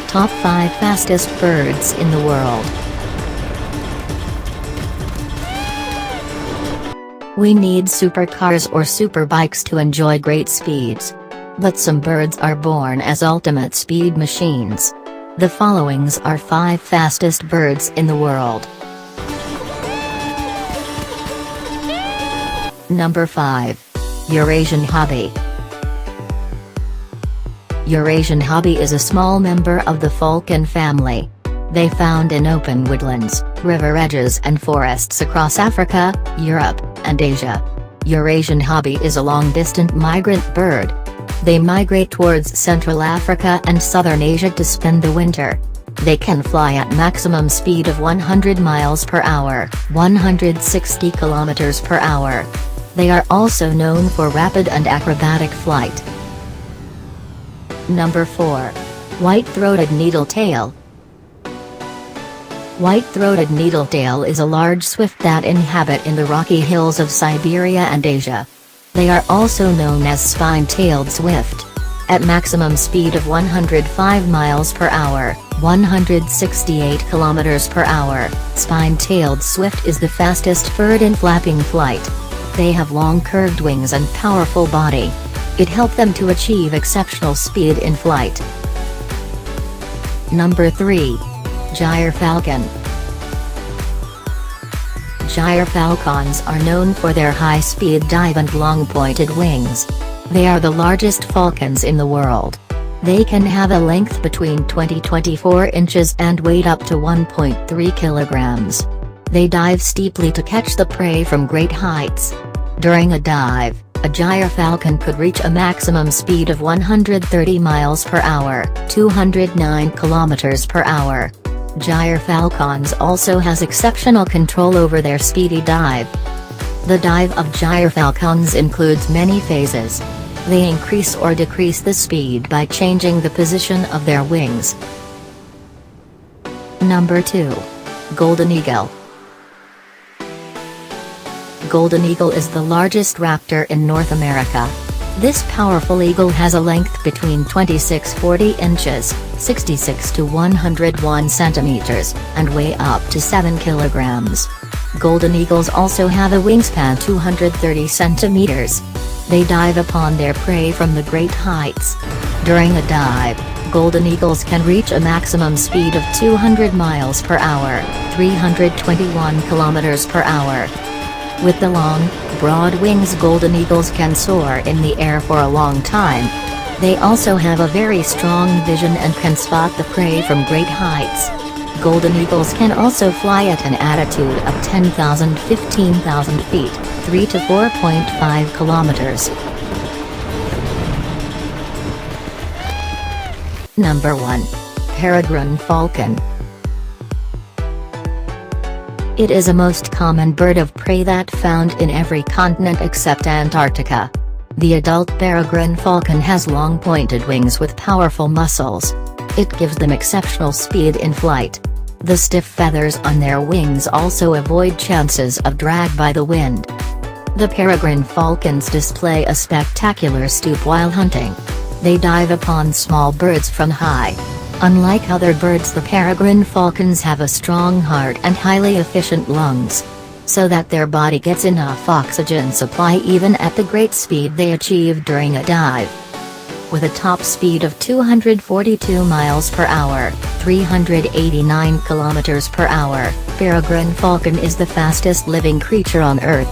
Top 5 Fastest Birds in the World. We need supercars or superbikes to enjoy great speeds. But some birds are born as ultimate speed machines. The followings are 5 fastest birds in the world. Number 5. Eurasian Hobby. Eurasian Hobby is a small member of the falcon family. They found in open woodlands, river edges and forests across Africa, Europe, and Asia. Eurasian Hobby is a long-distance migrant bird. They migrate towards Central Africa and Southern Asia to spend the winter. They can fly at maximum speed of 100 miles per hour, 160 kilometers per hour. They are also known for rapid and acrobatic flight. Number 4. White-throated needletail. White-throated needletail is a large swift that inhabit in the rocky hills of Siberia and Asia. They are also known as spine-tailed swift. At maximum speed of 105 miles per hour, 168 kilometers per hour, spine-tailed swift is the fastest bird in flapping flight. They have long curved wings and powerful body. It helped them to achieve exceptional speed in flight. Number 3. Gyrfalcon. Gyrfalcons are known for their high-speed dive and long-pointed wings. They are the largest falcons in the world. They can have a length between 20-24 inches and weight up to 1.3 kilograms. They dive steeply to catch the prey from great heights. During a dive, a gyrfalcon could reach a maximum speed of 130 miles per hour, 209 kilometers per hour. Gyrfalcons also has exceptional control over their speedy dive. The dive of gyrfalcons includes many phases. They increase or decrease the speed by changing the position of their wings. Number 2. Golden eagle. Golden eagle is the largest raptor in North America. This powerful eagle has a length between 26-40 inches, 66 to 101 centimeters, and weigh up to 7 kilograms. Golden eagles also have a wingspan 230 centimeters. They dive upon their prey from the great heights. During a dive, golden eagles can reach a maximum speed of 200 miles per hour, 321 kilometers per hour. With the long, broad wings, golden eagles can soar in the air for a long time. They also have a very strong vision and can spot the prey from great heights. Golden eagles can also fly at an altitude of 10,000–15,000 feet, 3 to 4.5 kilometers. Number 1. Peregrine falcon. It is a most common bird of prey that found in every continent except Antarctica. The adult peregrine falcon has long pointed wings with powerful muscles. It gives them exceptional speed in flight. The stiff feathers on their wings also avoid chances of drag by the wind. The peregrine falcons display a spectacular stoop while hunting. They dive upon small birds from high. Unlike other birds, the peregrine falcons have a strong heart and highly efficient lungs, so that their body gets enough oxygen supply even at the great speed they achieve during a dive. With a top speed of 242 miles per hour, 389 kilometers per hour, peregrine falcon is the fastest living creature on Earth.